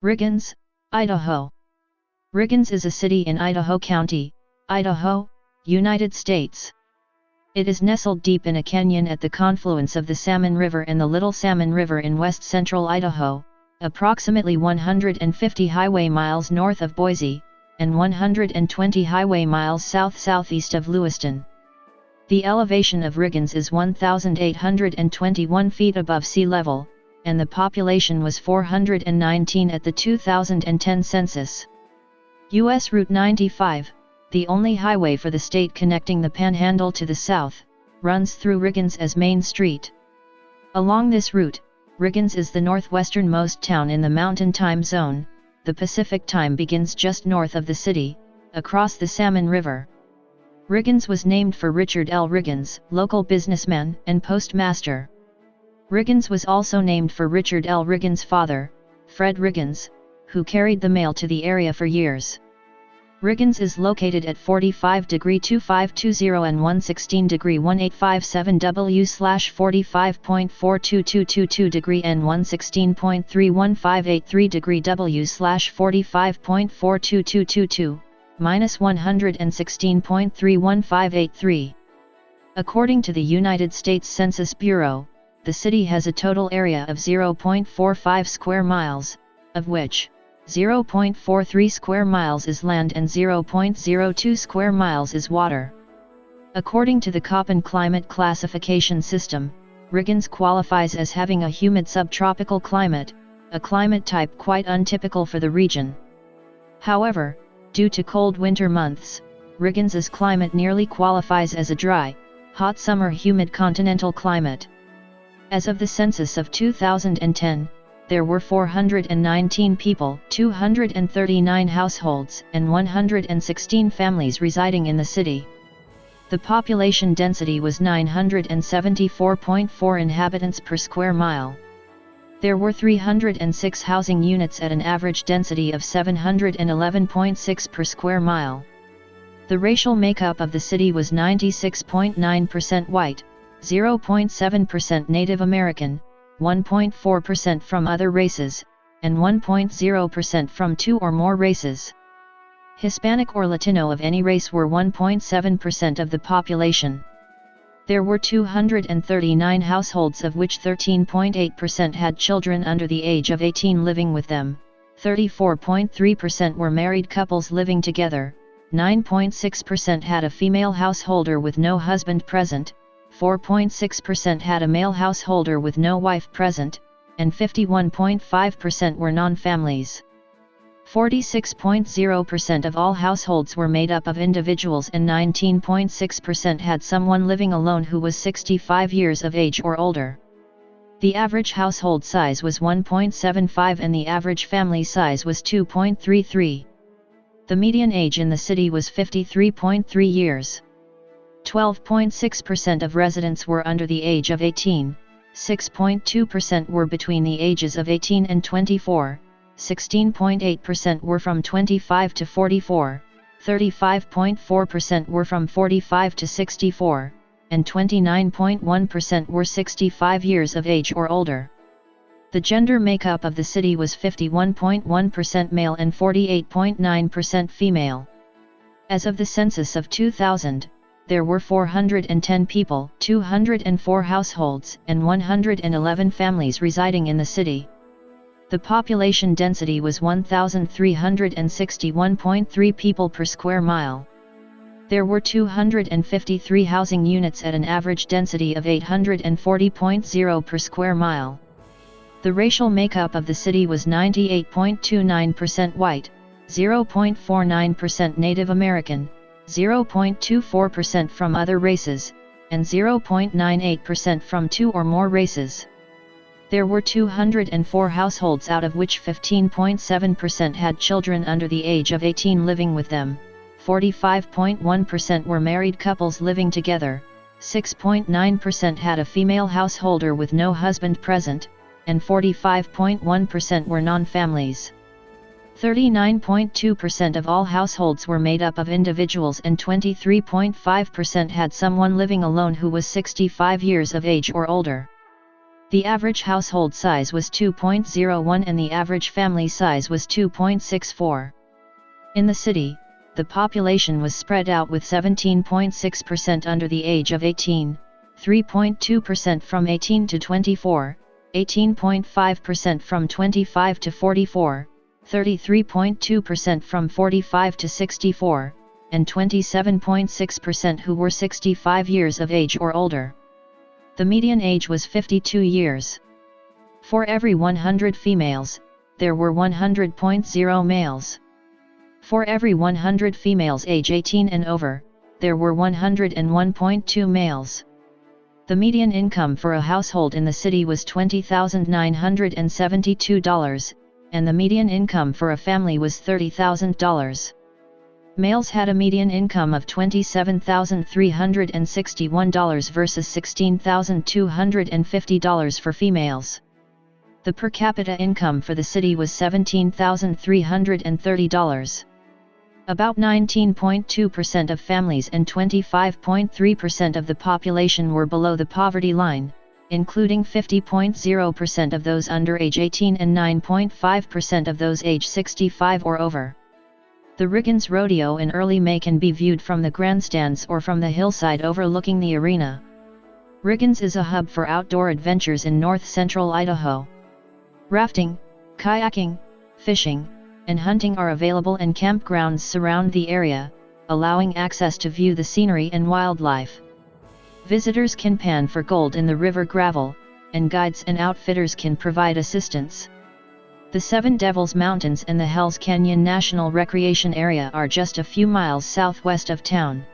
Riggins, Idaho. Riggins is a city in Idaho County, Idaho, United States. It is nestled deep in a canyon at the confluence of the Salmon River and the Little Salmon River in west-central Idaho, approximately 150 highway miles north of Boise, and 120 highway miles south-southeast of Lewiston. The elevation of Riggins is 1,821 feet above sea level, and the population was 419 at the 2010 census. U.S. Route 95, the only highway for the state connecting the Panhandle to the south, runs through Riggins as Main Street. Along this route, Riggins is the northwesternmost town in the Mountain Time Zone. The Pacific Time begins just north of the city, across the Salmon River. Riggins was named for Richard L. Riggins, local businessman and postmaster. Riggins was also named for Richard L. Riggins' father, Fred Riggins, who carried the mail to the area for years. Riggins is located at 45°2520 and 116°1857 W/45.42222° and 116.31583° W/45.42222, -116.31583. According to the United States Census Bureau, the city has a total area of 0.45 square miles, of which 0.43 square miles is land and 0.02 square miles is water. According to the Köppen climate classification system, Riggins qualifies as having a humid subtropical climate, a climate type quite untypical for the region. However, due to cold winter months, Riggins' climate nearly qualifies as a dry, hot summer humid continental climate. As of the census of 2010, there were 419 people, 239 households, and 116 families residing in the city. The population density was 974.4 inhabitants per square mile. There were 306 housing units at an average density of 711.6 per square mile. The racial makeup of the city was 96.9% white, 0.7% Native American, 1.4% from other races, and 1.0% from two or more races. Hispanic or Latino of any race were 1.7% of the population. There were 239 households, of which 13.8% had children under the age of 18 living with them, 34.3% were married couples living together, 9.6% had a female householder with no husband present, 4.6% had a male householder with no wife present, and 51.5% were non-families. 46.0% of all households were made up of individuals and 19.6% had someone living alone who was 65 years of age or older. The average household size was 1.75 and the average family size was 2.33. The median age in the city was 53.3 years. 12.6% of residents were under the age of 18, 6.2% were between the ages of 18 and 24, 16.8% were from 25 to 44, 35.4% were from 45 to 64, and 29.1% were 65 years of age or older. The gender makeup of the city was 51.1% male and 48.9% female. As of the census of 2000, there were 410 people, 204 households, and 111 families residing in the city. The population density was 1,361.3 people per square mile. There were 253 housing units at an average density of 840.0 per square mile. The racial makeup of the city was 98.29% white, 0.49% Native American, 0.24% from other races, and 0.98% from two or more races. There were 204 households, out of which 15.7% had children under the age of 18 living with them, 45.1% were married couples living together, 6.9% had a female householder with no husband present, and 45.1% were non-families. 39.2% of all households were made up of individuals and 23.5% had someone living alone who was 65 years of age or older. The average household size was 2.01 and the average family size was 2.64. In the city, the population was spread out with 17.6% under the age of 18, 3.2% from 18 to 24, 18.5% from 25 to 44, 33.2% from 45 to 64, and 27.6% who were 65 years of age or older. The median age was 52 years. For every 100 females, there were 100.0 males. For every 100 females age 18 and over, there were 101.2 males. The median income for a household in the city was $20,972, and the median income for a family was $30,000. Males had a median income of $27,361 versus $16,250 for females. The per capita income for the city was $17,330. About 19.2% of families and 25.3% of the population were below the poverty line, including 50.0% of those under age 18 and 9.5% of those age 65 or over. The Riggins Rodeo in early May can be viewed from the grandstands or from the hillside overlooking the arena. Riggins is a hub for outdoor adventures in north-central Idaho. Rafting, kayaking, fishing, and hunting are available and campgrounds surround the area, allowing access to view the scenery and wildlife. Visitors can pan for gold in the river gravel, and guides and outfitters can provide assistance. The Seven Devils Mountains and the Hells Canyon National Recreation Area are just a few miles southwest of town.